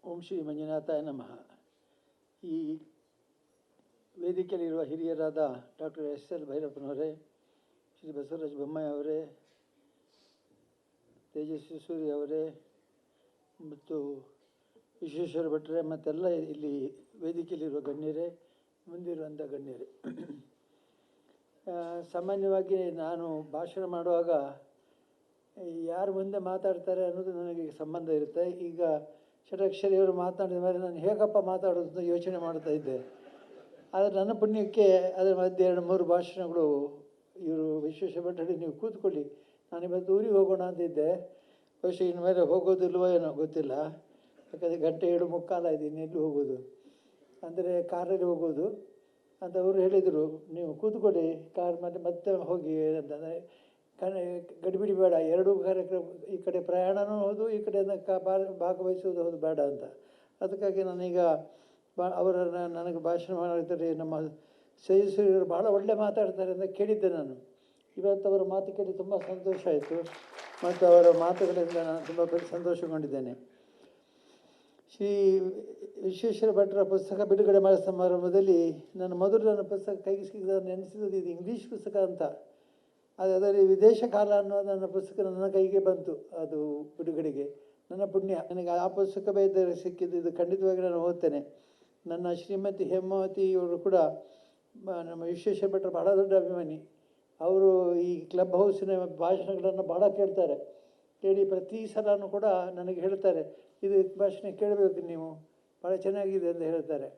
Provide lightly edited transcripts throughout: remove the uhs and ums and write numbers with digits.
ಓಂ ಶ್ರೀ ಮಂಜುನಾಥಾಯ ನಮಃ. ಈ ವೇದಿಕೆಯಲ್ಲಿರುವ ಹಿರಿಯರಾದ ಡಾಕ್ಟರ್ ಎಸ್.ಎಲ್. ಭೈರಪ್ಪನವರೇ, ಶ್ರೀ ಬಸವರಾಜ ಬೊಮ್ಮಾಯಿ ಅವರೇ, ತೇಜಸ್ವಿ ಸೂರ್ಯ ಅವರೇ ಮತ್ತು ವಿಶ್ವೇಶ್ವರ ಭಟ್ರೆ ಮತ್ತೆಲ್ಲ ಇಲ್ಲಿ ವೇದಿಕೆಯಲ್ಲಿರುವ ಗಣ್ಯರೇ, ಮುಂದಿರುವಂಥ ಗಣ್ಯರೇ, ಸಾಮಾನ್ಯವಾಗಿ ನಾನು ಭಾಷಣ ಮಾಡುವಾಗ ಯಾರು ಮುಂದೆ ಮಾತಾಡ್ತಾರೆ ಅನ್ನೋದು ನನಗೆ ಸಂಬಂಧ ಇರುತ್ತೆ. ಈಗ ಷಡಕ್ಷರಿಯವರು ಮಾತನಾಡಿದ ಮೇಲೆ ನಾನು ಹೇಗಪ್ಪ ಮಾತಾಡೋದು ಅಂತ ಯೋಚನೆ ಮಾಡ್ತಾ ಇದ್ದೆ. ಆದರೆ ನನ್ನ ಪುಣ್ಯಕ್ಕೆ ಅದರ ಮಧ್ಯೆ 2-3 ಭಾಷಣಗಳು ಇವರು ವಿಶ್ವೇಶ್ವರ ಭಟ್ರು ನೀವು ಕೂತ್ಕೊಳ್ಳಿ, ನಾನಿವತ್ತು ಊರಿಗೆ ಹೋಗೋಣ ಅಂತಿದ್ದೆ. ಬಹುಶಃ ಇನ್ಮೇಲೆ ಹೋಗೋದಿಲ್ವೋ ಏನೋ ಗೊತ್ತಿಲ್ಲ, ಯಾಕಂದರೆ 1:45 ಆಯ್ತು, ಇನ್ನೆಲ್ಲಿ ಹೋಗೋದು ಅಂದರೆ ಕಾರಲ್ಲಿ ಹೋಗೋದು ಅಂತ ಅವರು ಹೇಳಿದರು. ನೀವು ಕೂತ್ಕೊಳ್ಳಿ ಕಾರ್ ಮತ್ತೆ ಹೋಗಿ ಅಂತಂದರೆ ಗಡಿಬಿಡಿ ಬೇಡ, ಎರಡೂ ಕಾರ್ಯಕ್ರಮ, ಈ ಕಡೆ ಪ್ರಯಾಣವೂ ಹೌದು, ಈ ಕಡೆಯಿಂದ ಭಾಗವಹಿಸೋದು ಹೌದು ಬೇಡ ಅಂತ. ಅದಕ್ಕಾಗಿ ನಾನೀಗ ಅವರನ್ನು ನನಗೆ ಭಾಷಣ ಮಾಡಿದರೆ ನಮ್ಮ ಸದಸ್ಯರು ಭಾಳ ಒಳ್ಳೆ ಮಾತಾಡ್ತಾರೆ ಅಂತ ಕೇಳಿದ್ದೆ ನಾನು. ಇವತ್ತು ಅವರ ಮಾತು ಕೇಳಿ ತುಂಬ ಸಂತೋಷ ಆಯಿತು ಮತ್ತು ಅವರ ಮಾತುಗಳಿಂದ ನಾನು ತುಂಬ ಸಂತೋಷಗೊಂಡಿದ್ದೇನೆ. ಶ್ರೀ ವಿಶ್ವೇಶ್ವರ ಭಟ್ರ ಪುಸ್ತಕ ಬಿಡುಗಡೆ ಮಾಡೋ ಸಮಾರಂಭದಲ್ಲಿ ನನ್ನ ಪುಸ್ತಕ ಕೈಗೆ ಸಿಗದ ನೆನೆಸಿದ್ದು ಇದು ಇಂಗ್ಲೀಷ್ ಪುಸ್ತಕ ಅಂತ. ಅದರಲ್ಲಿ ವಿದೇಶ ಕಾಲ ಅನ್ನೋ ನನ್ನ ಪುಸ್ತಕ ನನ್ನ ಕೈಗೆ ಬಂತು. ಅದು ಬಿಡುಗಡೆಗೆ ನನ್ನ ಪುಣ್ಯ. ನನಗೆ ಆ ಪುಸ್ತಕ ಬೇರೆ ಸಿಕ್ಕಿದ್ದು, ಇದು ಖಂಡಿತವಾಗಿ ನಾನು ಓದ್ತೇನೆ. ನನ್ನ ಶ್ರೀಮತಿ ಹೇಮಾವತಿ ಇವರು ಕೂಡ ನಮ್ಮ ವಿಶ್ವೇಶ್ವರ ಭಟ್ರ ಬಹಳ ದೊಡ್ಡ ಅಭಿಮಾನಿ. ಅವರು ಈ ಕ್ಲಬ್ ಹೌಸಿನ ಭಾಷಣಗಳನ್ನು ಭಾಳ ಕೇಳ್ತಾರೆ. ಕೇಳಿ ಪ್ರತಿ ಸಲನೂ ಕೂಡ ನನಗೆ ಹೇಳ್ತಾರೆ, ಇದು ಭಾಷಣ ಕೇಳಬೇಕು ನೀವು, ಭಾಳ ಚೆನ್ನಾಗಿದೆ ಅಂತ ಹೇಳ್ತಾರೆ.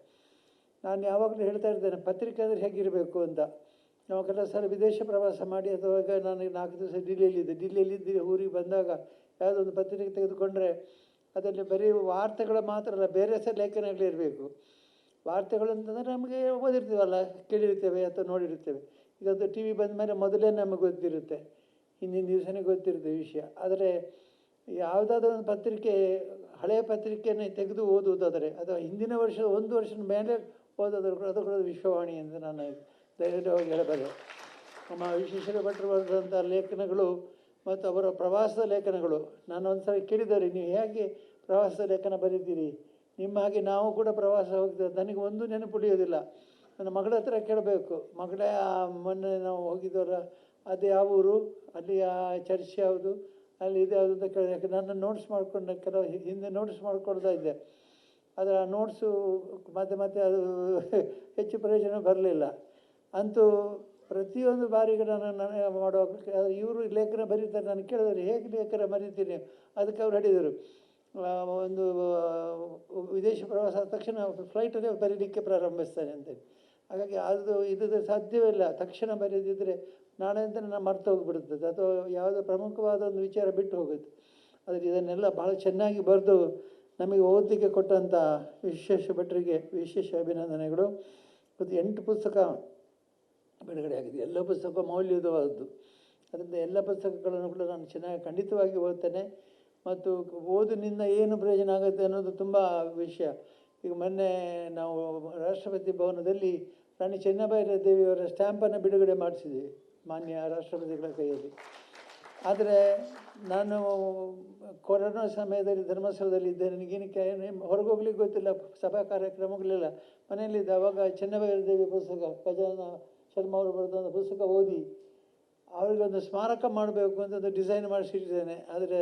ನಾನು ಯಾವಾಗಲೂ ಹೇಳ್ತಾ ಇರ್ತೇನೆ, ಪತ್ರಿಕೆ ಅಂದರೆ ಹೇಗಿರಬೇಕು ಅಂತ. ನಾವು ಕೆಲವು ಸಲ ವಿದೇಶ ಪ್ರವಾಸ ಮಾಡಿ ಅಥವಾ ನಾನು 4 ದಿವಸ ಡಿಲ್ಲಿಯಲ್ಲಿದ್ದೆ ಊರಿಗೆ ಬಂದಾಗ ಯಾವುದೊಂದು ಪತ್ರಿಕೆ ತೆಗೆದುಕೊಂಡ್ರೆ ಅದರಲ್ಲಿ ಬರೀ ವಾರ್ತೆಗಳು ಮಾತ್ರ ಅಲ್ಲ, ಬೇರೆ ಸಹ ಲೇಖನಗಳಿರಬೇಕು. ವಾರ್ತೆಗಳು ಅಂತಂದರೆ ನಮಗೆ ಓದಿರ್ತೀವಲ್ಲ, ಕೇಳಿರ್ತೇವೆ ಅಥವಾ ನೋಡಿರ್ತೇವೆ. ಇದೊಂದು ಟಿ ವಿ ಬಂದ ಮೇಲೆ ಮೊದಲೇ ನಮಗೆ ಗೊತ್ತಿರುತ್ತೆ, ಹಿಂದಿನ ದಿವಸನೇ ಗೊತ್ತಿರುತ್ತೆ ವಿಷಯ. ಆದರೆ ಯಾವುದಾದ್ರೂ ಒಂದು ಪತ್ರಿಕೆ, ಹಳೆಯ ಪತ್ರಿಕೆಯನ್ನೇ ತೆಗೆದು ಓದುವುದಾದರೆ ಅಥವಾ ಹಿಂದಿನ ವರ್ಷದ 1 ವರ್ಷದ ಮೇಲೆ ಓದೋದ್ರ ಅದು ಕೂಡ ವಿಶ್ವವಾಣಿ ಅಂತ ನಾನು ಧೈರ್ಯವಾಗಿ ಹೇಳಬಲ್ಲೆ. ನಮ್ಮ ವಿಶ್ವೇಶ್ವರ ಭಟ್ರು ಬರೆದಂಥ ಲೇಖನಗಳು ಮತ್ತು ಅವರ ಪ್ರವಾಸದ ಲೇಖನಗಳು, ನಾನು ಒಂದು ಸಲ ಕೇಳಿದ್ದಾರೆ, ನೀವು ಹೇಗೆ ಪ್ರವಾಸದ ಲೇಖನ ಬರೀತೀರಿ? ನಿಮ್ಮ ಹಾಗೆ ನಾವು ಕೂಡ ಪ್ರವಾಸ ಹೋಗ್ತೇವೆ. ನನಗೆ ಒಂದು ನೆನಪುಳಿಯೋದಿಲ್ಲ. ನನ್ನ ಮಗಳ ಹತ್ರ ಕೇಳಬೇಕು, ಮಗಳೇ ಮೊನ್ನೆ ನಾವು ಹೋಗಿದ್ದವರ ಅದು ಯಾವ ಊರು, ಅಲ್ಲಿ ಆ ಚರ್ಚ್ ಯಾವುದು, ಅಲ್ಲಿ ಇದು ಯಾವುದು ಅಂತ ಕೇಳಿದೆ. ಯಾಕೆ ನನ್ನ ನೋಟ್ಸ್ ಮಾಡಿಕೊಂಡು ಕೆಲವು ಹಿಂದೆ ನೋಟ್ಸ್ ಮಾಡ್ಕೊಳ್ತಾ ಇದ್ದೆ. ಆದರೆ ಆ ನೋಟ್ಸು ಮತ್ತೆ ಅದು ಹೆಚ್ಚು ಪ್ರಯೋಜನ ಬರಲಿಲ್ಲ. ಅಂತೂ ಪ್ರತಿಯೊಂದು ಬಾರಿಗೆ ನಾನು ಮಾಡುವಾಗ ಇವರು ಲೇಖನ ಬರೀತಾರೆ. ನಾನು ಕೇಳಿದರೆ ಹೇಗೆ ಲೇಖನ ಬರೀತೀನಿ? ಅದಕ್ಕೆ ಅವ್ರು ಹೇಳಿದರು, ಒಂದು ವಿದೇಶ ಪ್ರವಾಸ ಆದ ತಕ್ಷಣ ಫ್ಲೈಟಲ್ಲೇ ಬರೀಲಿಕ್ಕೆ ಪ್ರಾರಂಭಿಸ್ತಾನೆ ಅಂತೇಳಿ. ಹಾಗಾಗಿ ಇದು ಸಾಧ್ಯವಿಲ್ಲ. ತಕ್ಷಣ ಬರೆದಿದ್ದರೆ ನಾಳೆಯಿಂದ ನಾನು ಮರ್ತು ಹೋಗಿಬಿಡುತ್ತದೆ ಅಥವಾ ಯಾವುದೋ ಪ್ರಮುಖವಾದ ಒಂದು ವಿಚಾರ ಬಿಟ್ಟು ಹೋಗುತ್ತೆ. ಆದರೆ ಇದನ್ನೆಲ್ಲ ಭಾಳ ಚೆನ್ನಾಗಿ ಬರೆದು ನಮಗೆ ಓದಲಿಕ್ಕೆ ಕೊಟ್ಟಂಥ ವಿಶ್ವೇಶ್ವರ ಭಟ್ರಿಗೆ ವಿಶೇಷ ಅಭಿನಂದನೆಗಳು. ಮತ್ತು 8 ಪುಸ್ತಕ ಬಿಡುಗಡೆ ಆಗಿದೆ. ಎಲ್ಲ ಪುಸ್ತಕ ಮೌಲ್ಯಯುತವಾದದ್ದು. ಅದರಿಂದ ಎಲ್ಲ ಪುಸ್ತಕಗಳನ್ನು ಕೂಡ ನಾನು ಚೆನ್ನಾಗಿ ಖಂಡಿತವಾಗಿ ಓದ್ತೇನೆ. ಮತ್ತು ಓದಿನಿಂದ ಏನು ಪ್ರಯೋಜನ ಆಗುತ್ತೆ ಅನ್ನೋದು ತುಂಬ ವಿಷಯ. ಈಗ ಮೊನ್ನೆ ನಾವು ರಾಷ್ಟ್ರಪತಿ ಭವನದಲ್ಲಿ ರಾಣಿ ಚೆನ್ನಬೈರ ದೇವಿಯವರ ಸ್ಟ್ಯಾಂಪನ್ನು ಬಿಡುಗಡೆ ಮಾಡಿಸಿದ್ವಿ ಮಾನ್ಯ ರಾಷ್ಟ್ರಪತಿಗಳ ಕೈಯಲ್ಲಿ. ಆದರೆ ನಾನು ಕೊರೋನಾ ಸಮಯದಲ್ಲಿ ಧರ್ಮಸ್ಥಳದಲ್ಲಿ ಇದ್ದೆ. ನನಗೇನಕ್ಕೆ ಹೊರಗೋಗ್ಲಿಕ್ಕೆ ಗೊತ್ತಿಲ್ಲ, ಸಭಾ ಕಾರ್ಯಕ್ರಮಗಳಿಲ್ಲ, ಮನೆಯಲ್ಲಿದ್ದೆ. ಆವಾಗ ಚೆನ್ನಬೈರ ದೇವಿ ಪುಸ್ತಕ ಗಜಾನನ ಶರ್ಮ ಅವರು ಬರೆದಂಥ ಪುಸ್ತಕ ಓದಿ ಅವರಿಗೊಂದು ಸ್ಮಾರಕ ಮಾಡಬೇಕು ಅಂತ ಒಂದು ಡಿಸೈನ್ ಮಾಡಿಸಿಟ್ಟಿದ್ದೇನೆ. ಆದರೆ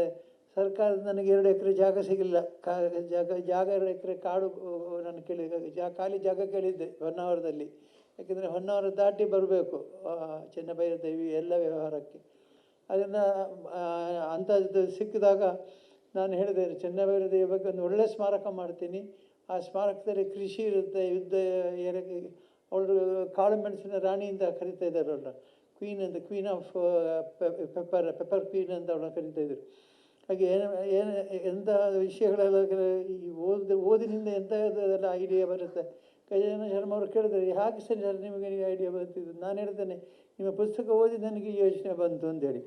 ಸರ್ಕಾರದ ನನಗೆ 2 ಎಕರೆ ಜಾಗ ಸಿಗಲಿಲ್ಲ. ಜಾಗ 2 ಎಕರೆ ಕಾಡು ನಾನು ಖಾಲಿ ಜಾಗ ಕೇಳಿದ್ದೆ ಹೊನ್ನಾವರದಲ್ಲಿ. ಯಾಕೆಂದರೆ ಹೊನ್ನಾವರ ದಾಟಿ ಬರಬೇಕು ಚೆನ್ನಬೈರ ದೇವಿ ಎಲ್ಲ ವ್ಯವಹಾರಕ್ಕೆ. ಅದರಿಂದ ಅಂಥದ್ದು ಸಿಕ್ಕಿದಾಗ ನಾನು ಹೇಳಿದೆ, ಚೆನ್ನಬೈರ ದೇವಿ ಬಗ್ಗೆ ಒಂದು ಒಳ್ಳೆಯ ಸ್ಮಾರಕ ಮಾಡ್ತೀನಿ. ಆ ಸ್ಮಾರಕದಲ್ಲಿ ಕೃಷಿ ಇರುತ್ತೆ, ಯುದ್ಧ ಅವಳು ಕಾಳು ಮೆಣಸಿನ ರಾಣಿ ಅಂತ ಕರಿತಾ ಇದ್ದಾರೆ ಅವಳನ್ನ, ಕ್ವೀನ್ ಅಂತ, ಕ್ವೀನ್ ಆಫ್ ಪೆಪ್ಪರ್ ಕ್ವೀನ್ ಅಂತ ಅವಳನ್ನ ಕರಿತಾಯಿದ್ರು. ಹಾಗೆ ಎಂಥ ವಿಷಯಗಳೆಲ್ಲ ಈ ಓದಿನಿಂದ ಎಂಥದ್ದೆಲ್ಲ ಐಡಿಯಾ ಬರುತ್ತೆ. ಗಜಾನನ ಶರ್ಮ ಅವರು ಕೇಳಿದರೆ ಹಾಗೆ ಸರಿ ಸರ್ ನಿಮಗೆ ಐಡಿಯಾ ಬರ್ತಿದ್ದು? ನಾನು ಹೇಳ್ತೇನೆ, ನಿಮ್ಮ ಪುಸ್ತಕ ಓದಿ ನನಗೆ ಯೋಚನೆ ಬಂತು ಅಂತೇಳಿ.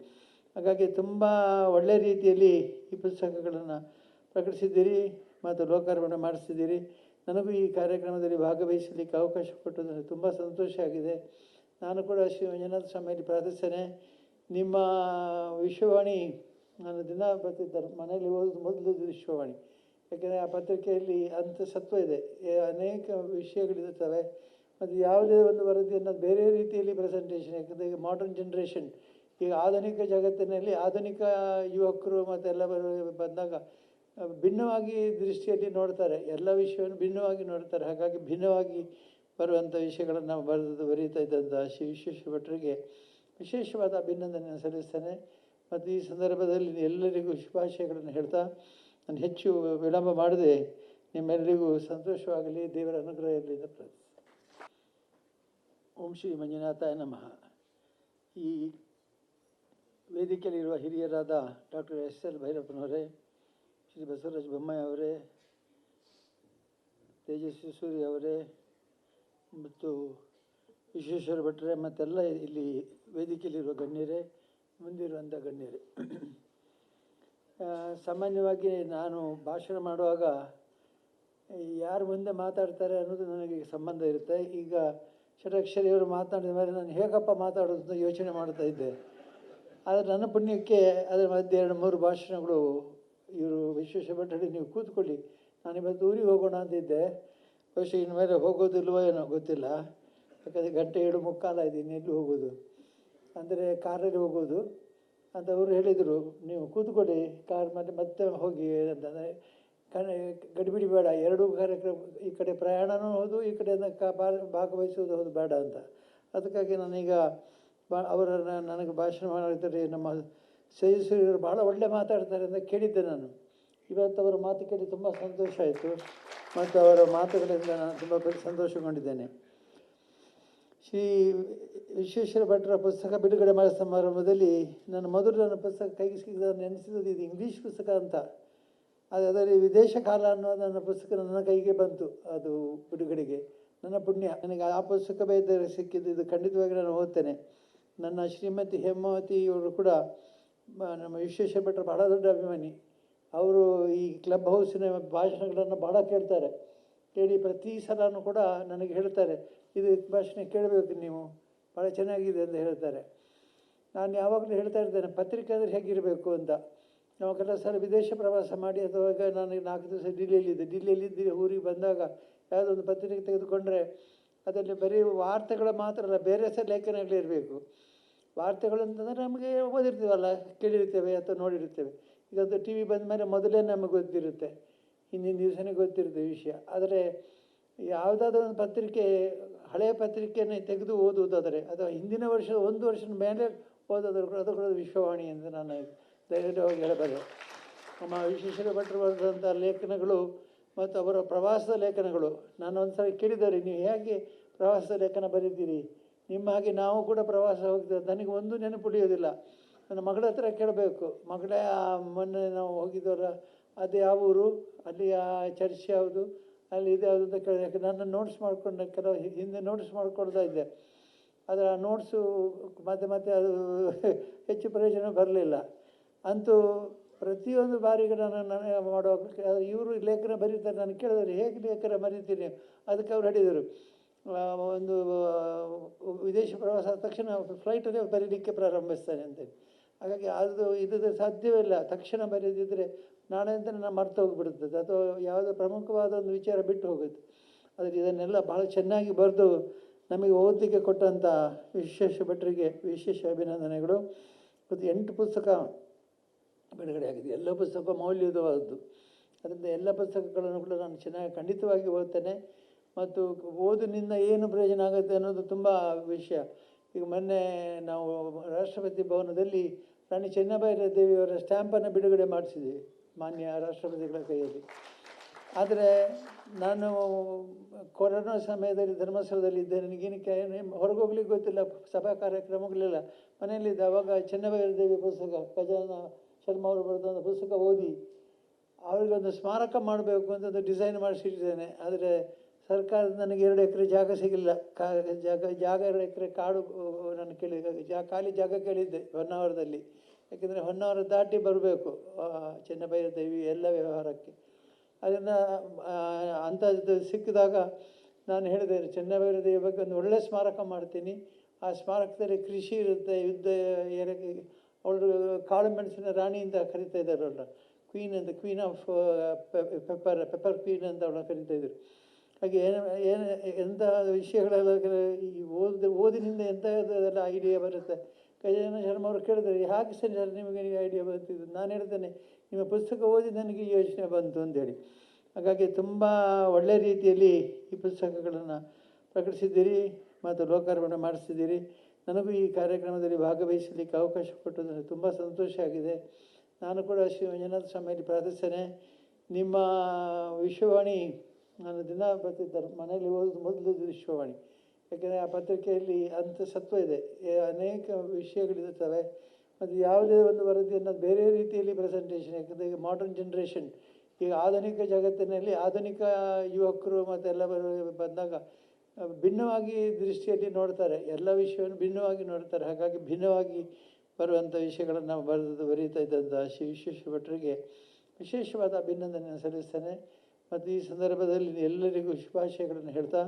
ಹಾಗಾಗಿ ತುಂಬ ಒಳ್ಳೆಯ ರೀತಿಯಲ್ಲಿ ಈ ಪುಸ್ತಕಗಳನ್ನು ಪ್ರಕಟಿಸಿದ್ದೀರಿ ಮತ್ತು ಲೋಕಾರ್ಪಣೆ ಮಾಡಿಸಿದ್ದೀರಿ. ನನಗೂ ಈ ಕಾರ್ಯಕ್ರಮದಲ್ಲಿ ಭಾಗವಹಿಸಲಿಕ್ಕೆ ಅವಕಾಶ ಕೊಟ್ಟದ್ದು ತುಂಬ ಸಂತೋಷ ಆಗಿದೆ. ನಾನು ಕೂಡ ಶ್ರೀ ಮಂಜುನಾಥ ಸ್ವಾಮಿಯಲ್ಲಿ ಪ್ರಾರ್ಥಿಸ್ತೇನೆ, ನಿಮ್ಮ ವಿಶ್ವವಾಣಿ ನಾನು ದಿನ ಬರ್ತಿದ್ದರು ಮನೆಯಲ್ಲಿ ಓದೋದು ಮೊದಲು ವಿಶ್ವವಾಣಿ. ಯಾಕೆಂದರೆ ಆ ಪತ್ರಿಕೆಯಲ್ಲಿ ಅಂಥ ಸತ್ವ ಇದೆ, ಅನೇಕ ವಿಷಯಗಳಿರ್ತವೆ. ಮತ್ತು ಯಾವುದೇ ಒಂದು ವರದಿಯನ್ನು ಬೇರೆ ರೀತಿಯಲ್ಲಿ ಪ್ರೆಸೆಂಟೇಷನ್, ಯಾಕಂದರೆ ಈಗ ಮಾಡರ್ನ್ ಜನ್ರೇಷನ್, ಈಗ ಆಧುನಿಕ ಜಗತ್ತಿನಲ್ಲಿ ಆಧುನಿಕ ಯುವಕರು ಮತ್ತೆಲ್ಲ ಬಂದಾಗ ಭಿನ್ನವಾಗಿ ದೃಷ್ಟಿಯಲ್ಲಿ ನೋಡ್ತಾರೆ, ಎಲ್ಲ ವಿಷಯವನ್ನು ಭಿನ್ನವಾಗಿ ನೋಡ್ತಾರೆ. ಹಾಗಾಗಿ ಭಿನ್ನವಾಗಿ ಬರುವಂಥ ವಿಷಯಗಳನ್ನು ನಾವು ಬರೀತಾ ಇದ್ದಂಥ ಶ್ರೀ ವಿಶ್ವೇಶ್ವರ ಭಟ್ರಿಗೆ ವಿಶೇಷವಾದ ಅಭಿನಂದನೆಯನ್ನು ಸಲ್ಲಿಸ್ತೇನೆ. ಮತ್ತು ಈ ಸಂದರ್ಭದಲ್ಲಿ ಎಲ್ಲರಿಗೂ ಶುಭಾಶಯಗಳನ್ನು ಹೇಳ್ತಾ, ನಾನು ಹೆಚ್ಚು ವಿಳಂಬ ಮಾಡದೆ ನಿಮ್ಮೆಲ್ಲರಿಗೂ ಸಂತೋಷವಾಗಲಿ, ದೇವರ ಅನುಗ್ರಹ ಇರಲಿ ಅಂತ ಪ್ರಾರ್ಥಿಸಿ. ಓಂ ಶ್ರೀ ಮಂಜುನಾಥಾಯ ನಮಃ. ಈ ವೇದಿಕೆಯಲ್ಲಿರುವ ಹಿರಿಯರಾದ ಡಾಕ್ಟರ್ ಎಸ್.ಎಲ್. ಭೈರಪ್ಪನವರೇ, ಶ್ರೀ ಬಸವರಾಜ ಬೊಮ್ಮಾಯಿ ಅವರೇ, ತೇಜಸ್ವಿ ಸೂರ್ಯ ಅವರೇ ಮತ್ತು ವಿಶ್ವೇಶ್ವರ ಭಟ್ರೆ ಮತ್ತೆಲ್ಲ ಇಲ್ಲಿ ವೇದಿಕೆಯಲ್ಲಿರುವ ಗಣ್ಯರೇ, ಮುಂದಿರುವಂಥ ಗಣ್ಯರೇ, ಸಾಮಾನ್ಯವಾಗಿ ನಾನು ಭಾಷಣ ಮಾಡುವಾಗ ಯಾರು ಮುಂದೆ ಮಾತಾಡ್ತಾರೆ ಅನ್ನೋದು ನನಗೆ ಸಂಬಂಧ ಇರುತ್ತೆ. ಈಗ ಷಡಕ್ಷರಿಯವರು ಮಾತನಾಡಿದ ಮೇಲೆ ನಾನು ಹೇಗಪ್ಪ ಮಾತಾಡೋದು ಅಂತ ಯೋಚನೆ ಮಾಡ್ತಾ ಇದ್ದೆ. ಆದರೆ ನನ್ನ ಪುಣ್ಯಕ್ಕೆ ಅದರ ಮಧ್ಯೆ 2-3 ಭಾಷಣಗಳು ಇವರು ವಿಶ್ವೇಶ್ವರ ಭಟ್ರು ನೀವು ಕೂತ್ಕೊಳ್ಳಿ, ನಾನಿವತ್ತು ಊರಿಗೆ ಹೋಗೋಣ ಅಂತಿದ್ದೆ. ಬಹುಶಃ ಇನ್ಮೇಲೆ ಹೋಗೋದಿಲ್ವೋ ಏನೋ ಗೊತ್ತಿಲ್ಲ, ಯಾಕಂದರೆ 1:45 ಆಯ್ತು, ಇನ್ನೆಲ್ಲಿ ಹೋಗೋದು, ಅಂದರೆ ಕಾರಲ್ಲಿ ಹೋಗೋದು ಅಂತ ಅವರು ಹೇಳಿದರು. ನೀವು ಕೂತ್ಕೊಳ್ಳಿ ಕಾರ್ ಮತ್ತೆ ಹೋಗಿ ಅಂತಂದರೆ ಗಡಿಬಿಡಿ ಬೇಡ, 2 ಕಾರ್ಯಕ್ರಮ, ಈ ಕಡೆ ಪ್ರಯಾಣವೂ ಹೌದು, ಈ ಕಡೆಯಿಂದ ಭಾಗವಹಿಸೋದು ಹೌದು ಬೇಡ ಅಂತ. ಅದಕ್ಕಾಗಿ ನಾನೀಗ ಅವರನ್ನು ನನಗೆ ಭಾಷಣ ಮಾಡಿದರೆ ನಮ್ಮ ಸದಸ್ಯರು ಭಾಳ ಒಳ್ಳೆ ಮಾತಾಡ್ತಾರೆ ಅಂತ ಕೇಳಿದ್ದೆ ನಾನು. ಇವತ್ತು ಅವರ ಮಾತು ಕೇಳಿ ತುಂಬ ಸಂತೋಷ ಆಯಿತು ಮತ್ತು ಅವರ ಮಾತುಗಳಿಂದ ನಾನು ತುಂಬ ಸಂತೋಷಗೊಂಡಿದ್ದೇನೆ. ಶ್ರೀ ವಿಶ್ವೇಶ್ವರ ಭಟ್ರ ಪುಸ್ತಕ ಬಿಡುಗಡೆ ಮಾಡೋ ಸಮಾರಂಭದಲ್ಲಿ ನನ್ನ ಪುಸ್ತಕ ಕೈಗೆ ಸಿಗದ ನೆನೆಸಿದ್ದು ಇದು ಇಂಗ್ಲೀಷ್ ಪುಸ್ತಕ ಅಂತ. ಅದರಲ್ಲಿ ವಿದೇಶ ಕಾಲ ಅನ್ನೋ ನನ್ನ ಪುಸ್ತಕ ನನ್ನ ಕೈಗೆ ಬಂತು, ಅದು ಬಿಡುಗಡೆಗೆ. ನನ್ನ ಪುಣ್ಯ, ನನಗೆ ಆ ಪುಸ್ತಕ ಬೇರೆ ಸಿಕ್ಕಿದ್ದು, ಇದು ಖಂಡಿತವಾಗಿ ನಾನು ಓದ್ತೇನೆ. ನನ್ನ ಶ್ರೀಮತಿ ಹೇಮಾವತಿ ಇವರು ಕೂಡ ನಮ್ಮ ವಿಶ್ವೇಶ್ವರ ಭಟ್ರ ಬಹಳ ದೊಡ್ಡ ಅಭಿಮಾನಿ. ಅವರು ಈ ಕ್ಲಬ್ ಹೌಸಿನ ಭಾಷಣಗಳನ್ನು ಭಾಳ ಕೇಳ್ತಾರೆ. ಕೇಳಿ ಪ್ರತಿ ಸಲನೂ ಕೂಡ ನನಗೆ ಹೇಳ್ತಾರೆ, ಇದು ಭಾಷಣ ಕೇಳಬೇಕು ನೀವು, ಭಾಳ ಚೆನ್ನಾಗಿದೆ ಅಂತ ಹೇಳ್ತಾರೆ. ನಾನು ಯಾವಾಗಲೂ ಹೇಳ್ತಾ ಇರ್ತೇನೆ, ಪತ್ರಿಕೆ ಅಂದರೆ ಹೇಗಿರಬೇಕು ಅಂತ. ನಾವು ಕೆಲವು ಸಲ ವಿದೇಶ ಪ್ರವಾಸ ಮಾಡಿ ಅಥವಾ ನಾನು 4 ದಿವಸ ಡಿಲ್ಲಿಯಲ್ಲಿದ್ದೆ ಊರಿಗೆ ಬಂದಾಗ ಯಾವುದೊಂದು ಪತ್ರಿಕೆ ತೆಗೆದುಕೊಂಡ್ರೆ ಅದರಲ್ಲಿ ಬರೀ ವಾರ್ತೆಗಳು ಮಾತ್ರ ಅಲ್ಲ, ಬೇರೆ ಸಹ ಲೇಖನಗಳಿರಬೇಕು. ವಾರ್ತೆಗಳು ಅಂತಂದರೆ ನಮಗೆ ಓದಿರ್ತೀವಲ್ಲ, ಕೇಳಿರ್ತೇವೆ ಅಥವಾ ನೋಡಿರ್ತೇವೆ. ಈಗಂತೂ ಟಿ ವಿ ಬಂದ ಮೇಲೆ ಮೊದಲೇ ನಮಗೆ ಗೊತ್ತಿರುತ್ತೆ, ಹಿಂದಿನ ದಿವಸನೇ ಗೊತ್ತಿರುತ್ತೆ ವಿಷಯ. ಆದರೆ ಯಾವುದಾದ್ರೂ ಒಂದು ಪತ್ರಿಕೆ, ಹಳೆಯ ಪತ್ರಿಕೆಯನ್ನೇ ತೆಗೆದು ಓದುವುದಾದರೆ ಅಥವಾ ಹಿಂದಿನ ವರ್ಷದ 1 ವರ್ಷದ ಮೇಲೆ ಓದೋದ್ರ ಅದು ಕೂಡ ವಿಶ್ವವಾಣಿ ಎಂದು ನಾನು ಧೈರ್ಯವಾಗಿ ಹೇಳಬಲ್ಲೆ. ನಮ್ಮ ವಿಶ್ವೇಶ್ವರ ಭಟ್ರು ಬರೆದಂಥ ಲೇಖನಗಳು ಮತ್ತು ಅವರ ಪ್ರವಾಸದ ಲೇಖನಗಳು, ನಾನು ಒಂದು ಸಲ ಕೇಳಿದ್ದಾರೆ, ನೀವು ಹೇಗೆ ಪ್ರವಾಸದ ಲೇಖನ ಬರೀತೀರಿ? ನಿಮ್ಮ ಹಾಗೆ ನಾವು ಕೂಡ ಪ್ರವಾಸ ಹೋಗ್ತೇವೆ. ನನಗೆ ಒಂದು ನೆನಪುಳಿಯೋದಿಲ್ಲ. ನನ್ನ ಮಗಳ ಹತ್ರ ಕೇಳಬೇಕು, ಮಗಳೇ ಮೊನ್ನೆ ನಾವು ಹೋಗಿದ್ದವರ ಅದು ಯಾವ ಊರು, ಅಲ್ಲಿ ಆ ಚರ್ಚ್ ಯಾವುದು, ಅಲ್ಲಿ ಇದು ಯಾವುದು ಅಂತ ಕೇಳಿದೆ. ಯಾಕೆ ನನ್ನ ನೋಟ್ಸ್ ಮಾಡಿಕೊಂಡು ಕೆಲವು ಹಿಂದೆ ನೋಟ್ಸ್ ಮಾಡ್ಕೊಳ್ತಾ ಇದ್ದೆ. ಆದರೆ ಆ ನೋಟ್ಸು ಮತ್ತೆ ಅದು ಹೆಚ್ಚು ಪ್ರಯೋಜನ ಬರಲಿಲ್ಲ. ಅಂತೂ ಪ್ರತಿಯೊಂದು ಬಾರಿಗೆ ನಾನು ಮಾಡುವಾಗ ಇವರು ಲೇಖನ ಬರೀತಾರೆ. ನಾನು ಕೇಳಿದರೆ ಹೇಗೆ ಲೇಖನ ಬರೀತೀನಿ? ಅದಕ್ಕೆ ಅವ್ರು ಹೇಳಿದರು, ಒಂದು ವಿದೇಶ ಪ್ರವಾಸ ಆದ ತಕ್ಷಣ ಫ್ಲೈಟಲ್ಲೇ ಬರೀಲಿಕ್ಕೆ ಪ್ರಾರಂಭಿಸ್ತಾನೆ ಅಂತೇಳಿ. ಹಾಗಾಗಿ ಇದು ಸಾಧ್ಯವಿಲ್ಲ. ತಕ್ಷಣ ಬರೆದಿದ್ದರೆ ನಾಳೆಯಿಂದ ನಾನು ಮರ್ತು ಹೋಗಿಬಿಡುತ್ತದೆ ಅಥವಾ ಯಾವುದೋ ಪ್ರಮುಖವಾದ ಒಂದು ವಿಚಾರ ಬಿಟ್ಟು ಹೋಗುತ್ತೆ. ಆದರೆ ಇದನ್ನೆಲ್ಲ ಭಾಳ ಚೆನ್ನಾಗಿ ಬರೆದು ನಮಗೆ ಓದಲಿಕ್ಕೆ ಕೊಟ್ಟಂಥ ವಿಶ್ವೇಶ್ವರ ಭಟ್ರಿಗೆ ವಿಶೇಷ ಅಭಿನಂದನೆಗಳು. ಮತ್ತು 8 ಪುಸ್ತಕ ಬಿಡುಗಡೆ ಆಗಿದೆ. ಎಲ್ಲ ಪುಸ್ತಕ ಮೌಲ್ಯಯುತವಾದದ್ದು. ಅದರಿಂದ ಎಲ್ಲ ಪುಸ್ತಕಗಳನ್ನು ಕೂಡ ನಾನು ಚೆನ್ನಾಗಿ ಖಂಡಿತವಾಗಿ ಓದ್ತೇನೆ. ಮತ್ತು ಓದಿನಿಂದ ಏನು ಪ್ರಯೋಜನ ಆಗುತ್ತೆ ಅನ್ನೋದು ತುಂಬ ವಿಷಯ. ಈಗ ಮೊನ್ನೆ ನಾವು ರಾಷ್ಟ್ರಪತಿ ಭವನದಲ್ಲಿ ರಾಣಿ ಚೆನ್ನಬೈರ ದೇವಿಯವರ ಸ್ಟ್ಯಾಂಪನ್ನು ಬಿಡುಗಡೆ ಮಾಡಿಸಿದ್ವಿ ಮಾನ್ಯ ರಾಷ್ಟ್ರಪತಿಗಳ ಕೈಯಲ್ಲಿ. ಆದರೆ ನಾನು ಕೊರೋನಾ ಸಮಯದಲ್ಲಿ ಧರ್ಮಸ್ಥಳದಲ್ಲಿ ಇದ್ದೆ. ನನಗೇನಕ್ಕೆ ಹೊರಗೋಗ್ಲಿಕ್ಕೆ ಗೊತ್ತಿಲ್ಲ, ಸಭಾ ಕಾರ್ಯಕ್ರಮಗಳಿಲ್ಲ, ಮನೆಯಲ್ಲಿದ್ದೆ. ಆವಾಗ ಚೆನ್ನಬೈರ ದೇವಿ ಪುಸ್ತಕ ಗಜಾನನ ಶರ್ಮ ಅವರು ಬರೆದಂಥ ಪುಸ್ತಕ ಓದಿ ಅವರಿಗೊಂದು ಸ್ಮಾರಕ ಮಾಡಬೇಕು ಅಂತ ಒಂದು ಡಿಸೈನ್ ಮಾಡಿಸಿಟ್ಟಿದ್ದೇನೆ. ಆದರೆ ಸರ್ಕಾರದ ನನಗೆ 2 ಎಕರೆ ಜಾಗ ಸಿಗಲಿಲ್ಲ. ಜಾಗ 2 ಎಕರೆ ಕಾಡು ನಾನು ಖಾಲಿ ಜಾಗ ಕೇಳಿದ್ದೆ ಹೊನ್ನಾವರದಲ್ಲಿ. ಯಾಕೆಂದರೆ ಹೊನ್ನಾವರ ದಾಟಿ ಬರಬೇಕು ಚೆನ್ನಬೈರ ದೇವಿ ಎಲ್ಲ ವ್ಯವಹಾರಕ್ಕೆ. ಅದರಿಂದ ಅಂಥದ್ದು ಸಿಕ್ಕಿದಾಗ ನಾನು ಹೇಳಿದೆ, ಚೆನ್ನಬೈರ ದೇವಿ ಬಗ್ಗೆ ಒಂದು ಒಳ್ಳೆಯ ಸ್ಮಾರಕ ಮಾಡ್ತೀನಿ. ಆ ಸ್ಮಾರಕದಲ್ಲಿ ಕೃಷಿ ಇರುತ್ತೆ, ಯುದ್ಧ ಅವಳು ಕಾಳು ಮೆಣಸಿನ ರಾಣಿ ಅಂತ ಕರಿತಾ ಇದ್ದಾರೆ. ಅವಳ ಕ್ವೀನ್ ಆಫ್ ಪೆಪ್ಪರ್ ಕ್ವೀನ್ ಅಂತ ಅವಳನ್ನು ಕರೀತಾ ಇದ್ರು. ಹಾಗೆ ಏನು ಎಂಥ ವಿಷಯಗಳೆಲ್ಲ ಈ ಓದಿನಿಂದ ಎಂಥದ್ದೆಲ್ಲ ಐಡಿಯಾ ಬರುತ್ತೆ. ಗಜಾನನ ಶರ್ಮ ಅವರು ಕೇಳಿದ್ರೆ ಹಾಗೆ ಸರ್ ನಿಮಗೆ ನೀವು ಐಡಿಯಾ ಬರ್ತಿದ್ದು? ನಾನು ಹೇಳ್ತೇನೆ, ನಿಮ್ಮ ಪುಸ್ತಕ ಓದಿ ನನಗೆ ಈ ಯೋಚನೆ ಬಂತು ಅಂತೇಳಿ. ಹಾಗಾಗಿ ತುಂಬ ಒಳ್ಳೆಯ ರೀತಿಯಲ್ಲಿ ಈ ಪುಸ್ತಕಗಳನ್ನು ಪ್ರಕಟಿಸಿದ್ದೀರಿ ಮತ್ತು ಲೋಕಾರ್ಪಣೆ ಮಾಡಿಸಿದ್ದೀರಿ. ನನಗೂ ಈ ಕಾರ್ಯಕ್ರಮದಲ್ಲಿ ಭಾಗವಹಿಸಲಿಕ್ಕೆ ಅವಕಾಶ ಕೊಟ್ಟದ್ದು ತುಂಬ ಸಂತೋಷ ಆಗಿದೆ. ನಾನು ಕೂಡ ಶ್ರೀ ಮಂಜುನಾಥ ಸ್ವಾಮಿಯಲ್ಲಿ ಪ್ರಾರ್ಥಿಸ್ತೇನೆ, ನಿಮ್ಮ ವಿಶ್ವವಾಣಿ ನಾನು ದಿನ ಬರ್ತಿದ್ದೆ ಮನೆಯಲ್ಲಿ ಓದೋದು ಮೊದಲು ವಿಶ್ವವಾಣಿ. ಯಾಕೆಂದರೆ ಆ ಪತ್ರಿಕೆಯಲ್ಲಿ ಅಂಥ ಸತ್ವ ಇದೆ, ಅನೇಕ ವಿಷಯಗಳಿರ್ತವೆ. ಮತ್ತು ಯಾವುದೇ ಒಂದು ವರದಿಯನ್ನು ಬೇರೆ ರೀತಿಯಲ್ಲಿ ಪ್ರೆಸೆಂಟೇಷನ್, ಯಾಕಂದರೆ ಈಗ ಮಾಡರ್ನ್ ಜನ್ರೇಷನ್, ಈಗ ಆಧುನಿಕ ಜಗತ್ತಿನಲ್ಲಿ ಆಧುನಿಕ ಯುವಕರು ಮತ್ತೆಲ್ಲ ಬಂದಾಗ ಭಿನ್ನವಾಗಿ ದೃಷ್ಟಿಯಲ್ಲಿ ನೋಡ್ತಾರೆ, ಎಲ್ಲ ವಿಷಯವನ್ನು ಭಿನ್ನವಾಗಿ ನೋಡ್ತಾರೆ. ಹಾಗಾಗಿ ಭಿನ್ನವಾಗಿ ಬರುವಂಥ ವಿಷಯಗಳನ್ನು ಬರೀತಾ ಇದ್ದಂಥ ಶ್ರೀ ವಿಶ್ವೇಶ್ವರ ಭಟ್ರಿಗೆ ವಿಶೇಷವಾದ ಅಭಿನಂದನೆಯನ್ನು ಸಲ್ಲಿಸ್ತೇನೆ. ಮತ್ತು ಈ ಸಂದರ್ಭದಲ್ಲಿ ಎಲ್ಲರಿಗೂ ಶುಭಾಶಯಗಳನ್ನು ಹೇಳ್ತಾ,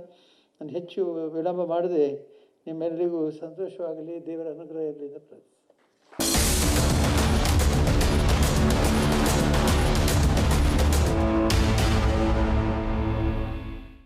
ನಾನು ಹೆಚ್ಚು ವಿಳಂಬ ಮಾಡದೆ ನಿಮ್ಮೆಲ್ಲರಿಗೂ ಸಂತೋಷವಾಗಲಿ, ದೇವರ ಅನುಗ್ರಹ ಇರಲಿ ಅಂತ ಪ್ರಾರ್ಥಿಸ್ತೇನೆ.